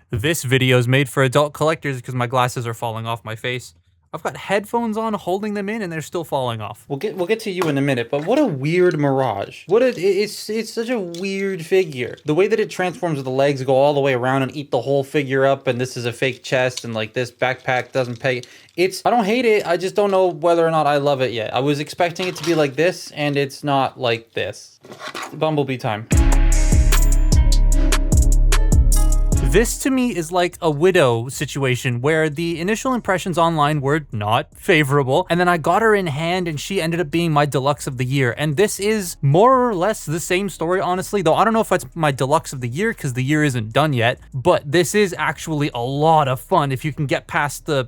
This video is made for adult collectors because my glasses are falling off my face. I've got headphones on holding them in and they're still falling off. We'll get to you in a minute, but what a weird mirage. It's such a weird figure. The way that it transforms, the legs go all the way around and eat the whole figure up, and this is a fake chest, and like this backpack doesn't pay. I don't hate it, I just don't know whether or not I love it yet. I was expecting it to be like this, and it's not like this. Bumblebee time. This to me is like a Widow situation where the initial impressions online were not favorable, and then I got her in hand and she ended up being my deluxe of the year. And this is more or less the same story, honestly, though I don't know if it's my deluxe of the year because the year isn't done yet, but this is actually a lot of fun if you can get past the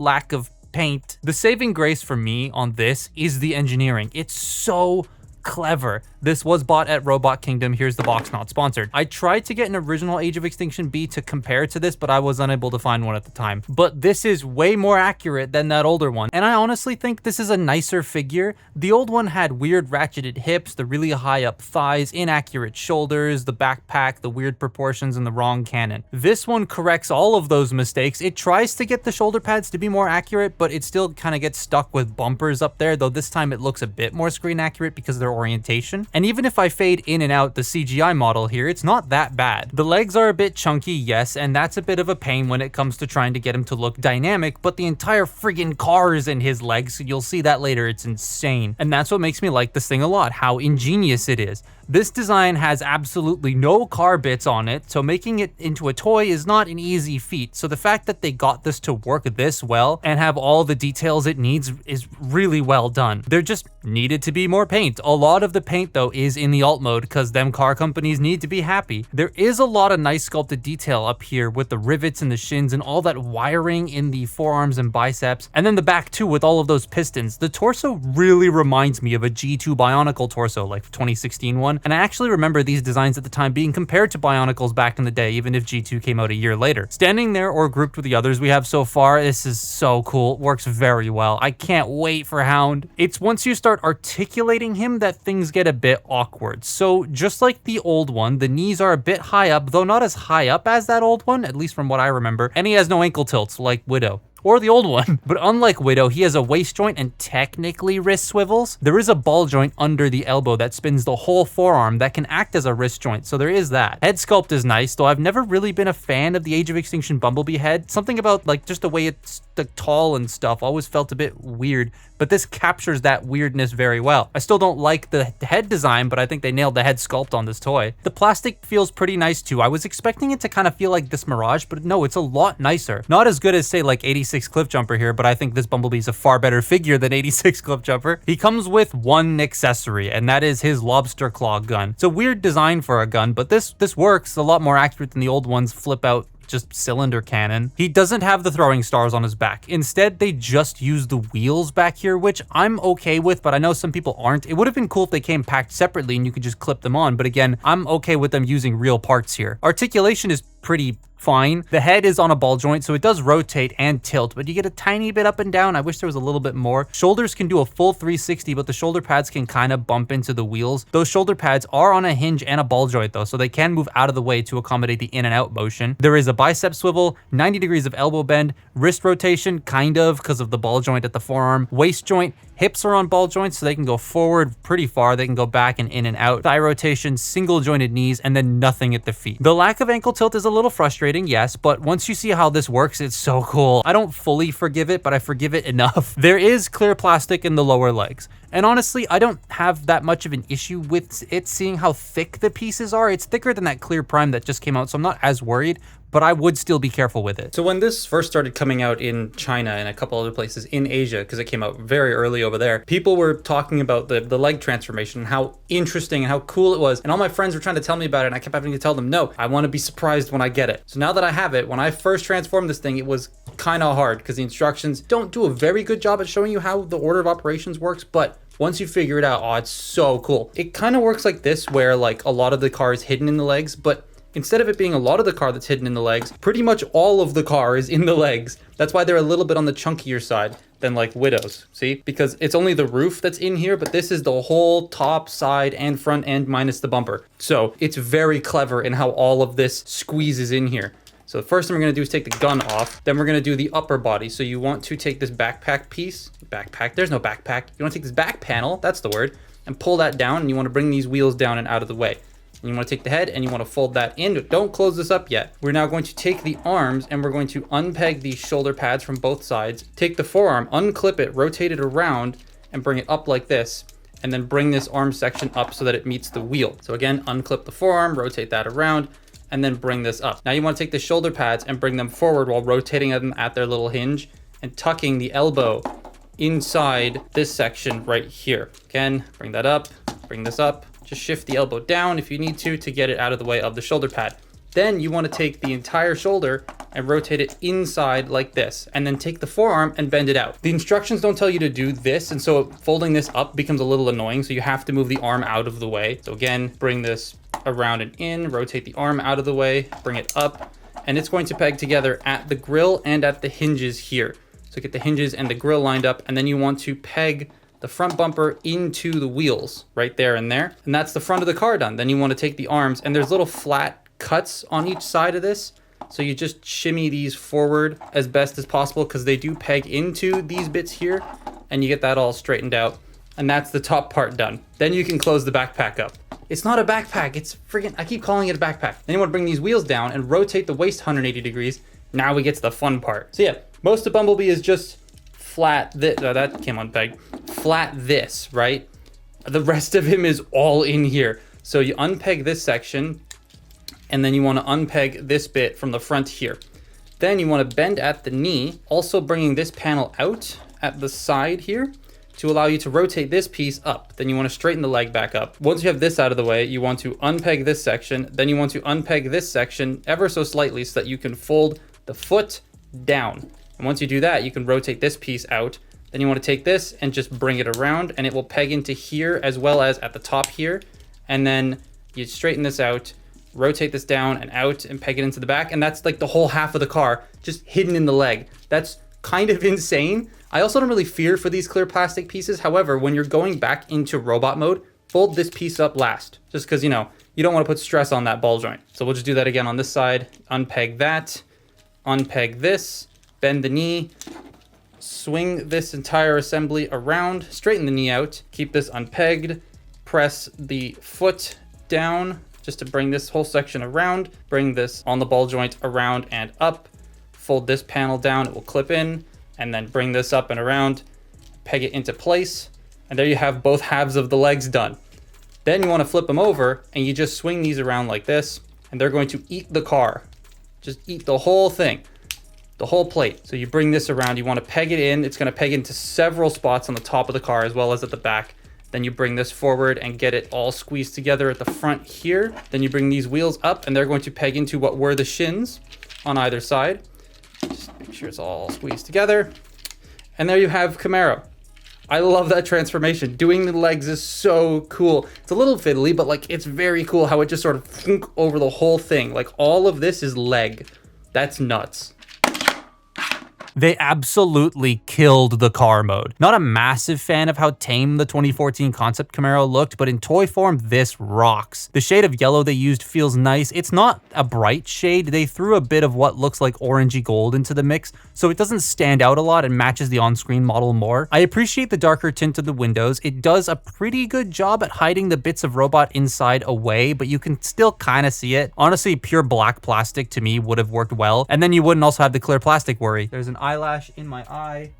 lack of paint. The saving grace for me on this is the engineering. It's so clever. This was bought at Robot Kingdom. Here's the box, not sponsored. I tried to get an original Age of Extinction B to compare to this, but I was unable to find one at the time. But this is way more accurate than that older one. And I honestly think this is a nicer figure. The old one had weird ratcheted hips, the really high up thighs, inaccurate shoulders, the backpack, the weird proportions, and the wrong cannon. This one corrects all of those mistakes. It tries to get the shoulder pads to be more accurate, but it still kind of gets stuck with bumpers up there, though this time it looks a bit more screen accurate because of their orientation. And even if I fade in and out the CGI model here, it's not that bad. The legs are a bit chunky, yes, and that's a bit of a pain when it comes to trying to get him to look dynamic, but the entire friggin' car is in his legs. You'll see that later. It's insane. And that's what makes me like this thing a lot, how ingenious it is. This design has absolutely no car bits on it, so making it into a toy is not an easy feat. So the fact that they got this to work this well and have all the details it needs is really well done. There just needed to be more paint. A lot of the paint though is in the alt mode because them car companies need to be happy. There is a lot of nice sculpted detail up here with the rivets and the shins and all that wiring in the forearms and biceps, and then the back too with all of those pistons. The torso really reminds me of a G2 Bionicle torso, like 2016 one. And I actually remember these designs at the time being compared to Bionicles back in the day, even if G2 came out a year later. Standing there or grouped with the others we have so far, this is so cool. It works very well. I can't wait for Hound. It's once you start articulating him that things get a bit awkward. So just like the old one, the knees are a bit high up, though not as high up as that old one, at least from what I remember. And he has no ankle tilts like Widow. Or the old one. But unlike Widow, he has a waist joint and technically wrist swivels. There is a ball joint under the elbow that spins the whole forearm that can act as a wrist joint, so there is that. Head sculpt is nice, though I've never really been a fan of the Age of Extinction Bumblebee head. Something about like just the way it's tall and stuff always felt a bit weird, but this captures that weirdness very well. I still don't like the head design, but I think they nailed the head sculpt on this toy. The plastic feels pretty nice too. I was expecting it to kind of feel like this Mirage, but no, it's a lot nicer. Not as good as say like 86 Cliffjumper here, but I think this Bumblebee is a far better figure than 86 Cliffjumper. He comes with one accessory, and that is his lobster claw gun. It's a weird design for a gun, but this works a lot more accurate than the old ones flip out just cylinder cannon. He doesn't have the throwing stars on his back. Instead, they just use the wheels back here, which I'm okay with, but I know some people aren't. It would have been cool if they came packed separately and you could just clip them on, but again, I'm okay with them using real parts here. Articulation is pretty fine. The head is on a ball joint, so it does rotate and tilt, but you get a tiny bit up and down. I wish there was a little bit more. Shoulders can do a full 360, but the shoulder pads can kind of bump into the wheels. Those shoulder pads are on a hinge and a ball joint though, so they can move out of the way to accommodate the in and out motion. There is a bicep swivel, 90 degrees of elbow bend, wrist rotation, kind of, because of the ball joint at the forearm, waist joint, hips are on ball joints, so they can go forward pretty far. They can go back and in and out. Thigh rotation, single jointed knees, and then nothing at the feet. The lack of ankle tilt is a little frustrating, yes, but once you see how this works, it's so cool. I don't fully forgive it, but I forgive it enough. There is clear plastic in the lower legs. And honestly, I don't have that much of an issue with it, seeing how thick the pieces are. It's thicker than that clear prime that just came out, so I'm not as worried, but I would still be careful with it. So when this first started coming out in China and a couple other places in Asia, because it came out very early over there, people were talking about the leg transformation, how interesting and how cool it was. And all my friends were trying to tell me about it, and I kept having to tell them, no, I want to be surprised when I get it. So now that I have it, when I first transformed this thing, it was kind of hard because the instructions don't do a very good job at showing you how the order of operations works, but once you figure it out, oh, it's so cool. It kind of works like this, where like a lot of the car is hidden in the legs, but instead of it being a lot of the car that's hidden in the legs, pretty much all of the car is in the legs. That's why they're a little bit on the chunkier side than like Widow's, see? Because it's only the roof that's in here, but this is the whole top, side, and front end minus the bumper. So it's very clever in how all of this squeezes in here. So the first thing we're gonna do is take the gun off. Then we're gonna do the upper body. So you want to take this backpack piece, there's no backpack. You wanna take this back panel, that's the word, and pull that down, and you wanna bring these wheels down and out of the way. And you wanna take the head and you wanna fold that in. Don't close this up yet. We're now going to take the arms and we're going to unpeg these shoulder pads from both sides. Take the forearm, unclip it, rotate it around, and bring it up like this. And then bring this arm section up so that it meets the wheel. So again, unclip the forearm, rotate that around, and then bring this up. Now you want to take the shoulder pads and bring them forward while rotating them at their little hinge and tucking the elbow inside this section right here. Again, bring that up, bring this up. Just shift the elbow down if you need to get it out of the way of the shoulder pad. Then you want to take the entire shoulder and rotate it inside like this, and then take the forearm and bend it out. The instructions don't tell you to do this, and so folding this up becomes a little annoying, so you have to move the arm out of the way. So again, bring this around and in, rotate the arm out of the way, bring it up, and it's going to peg together at the grill and at the hinges here. So get the hinges and the grill lined up, and then you want to peg the front bumper into the wheels right there and there. And that's the front of the car done. Then you want to take the arms, and there's little flat cuts on each side of this. So you just shimmy these forward as best as possible because they do peg into these bits here, and you get that all straightened out. And that's the top part done. Then you can close the backpack up. It's not a backpack, it's freaking, I keep calling it a backpack. Then you want to bring these wheels down and rotate the waist 180 degrees. Now we get to the fun part. So yeah, most of Bumblebee is just flat this, that came unpegged, flat this, right? The rest of him is all in here. So you unpeg this section, and then you want to unpeg this bit from the front here. Then you want to bend at the knee, also bringing this panel out at the side here to allow you to rotate this piece up. Then you want to straighten the leg back up. Once you have this out of the way, you want to unpeg this section. Then you want to unpeg this section ever so slightly so that you can fold the foot down. And once you do that, you can rotate this piece out. Then you want to take this and just bring it around, and it will peg into here as well as at the top here. And then you straighten this out, rotate this down and out, and peg it into the back. And that's like the whole half of the car just hidden in the leg. That's kind of insane. I also don't really fear for these clear plastic pieces. However, when you're going back into robot mode, fold this piece up last, just because, you know, you don't want to put stress on that ball joint. So we'll just do that again on this side. Unpeg that, unpeg this, bend the knee, swing this entire assembly around, straighten the knee out, keep this unpegged, press the foot down just to bring this whole section around, bring this on the ball joint around and up, fold this panel down, it will clip in, and then bring this up and around, peg it into place, and there you have both halves of the legs done. Then you want to flip them over, and you just swing these around like this, and they're going to eat the car. Just eat the whole thing, the whole plate. So you bring this around, you want to peg it in, it's going to peg into several spots on the top of the car as well as at the back. Then you bring this forward and get it all squeezed together at the front here. Then you bring these wheels up, and they're going to peg into what were the shins on either side. Just make sure it's all squeezed together. And there you have Camaro. I love that transformation. Doing the legs is so cool. It's a little fiddly, but like it's very cool how it just sort of thunk over the whole thing. Like all of this is leg. That's nuts. They absolutely killed the car mode. Not a massive fan of how tame the 2014 concept Camaro looked, but in toy form, this rocks. The shade of yellow they used feels nice. It's not a bright shade. They threw a bit of what looks like orangey gold into the mix, so it doesn't stand out a lot and matches the on-screen model more. I appreciate the darker tint of the windows. It does a pretty good job at hiding the bits of robot inside away, but you can still kind of see it. Honestly, pure black plastic to me would have worked well, and then you wouldn't also have the clear plastic worry. There's an eyelash in my eye.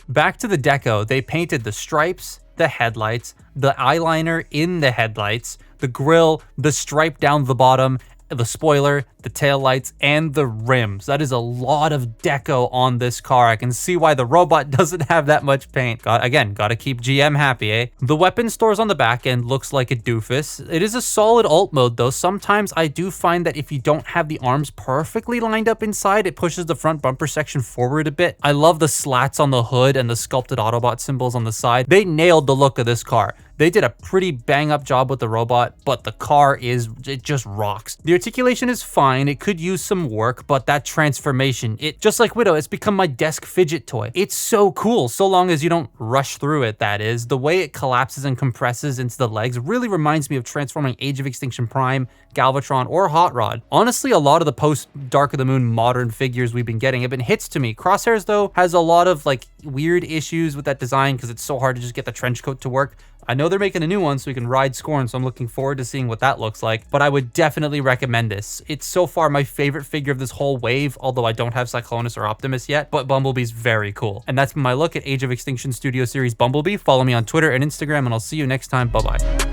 Back to the deco, they painted the stripes, the headlights, the eyeliner in the headlights, the grille, the stripe down the bottom, the spoiler, the taillights, and the rims. That is a lot of deco on this car. I can see why the robot doesn't have that much paint. Gotta keep GM happy, eh? The weapon stores on the back end looks like a doofus. It is a solid alt mode though. Sometimes I do find that if you don't have the arms perfectly lined up inside, it pushes the front bumper section forward a bit. I love the slats on the hood and the sculpted Autobot symbols on the side. They nailed the look of this car. They did a pretty bang up job with the robot, but the car it just rocks. The articulation is fine, it could use some work, but that transformation, just like Widow, it's become my desk fidget toy. It's so cool, so long as you don't rush through it, that is. The way it collapses and compresses into the legs really reminds me of transforming Age of Extinction Prime, Galvatron, or Hot Rod. Honestly, a lot of the post Dark of the Moon modern figures we've been getting have been hits to me. Crosshairs, though, has a lot of like weird issues with that design because it's so hard to just get the trench coat to work. I know they're making a new one so we can ride Scorn, so I'm looking forward to seeing what that looks like, but I would definitely recommend this. It's so far my favorite figure of this whole wave, although I don't have Cyclonus or Optimus yet, but Bumblebee's very cool. And that's been my look at Age of Extinction Studio Series Bumblebee. Follow me on Twitter and Instagram, and I'll see you next time. Bye-bye.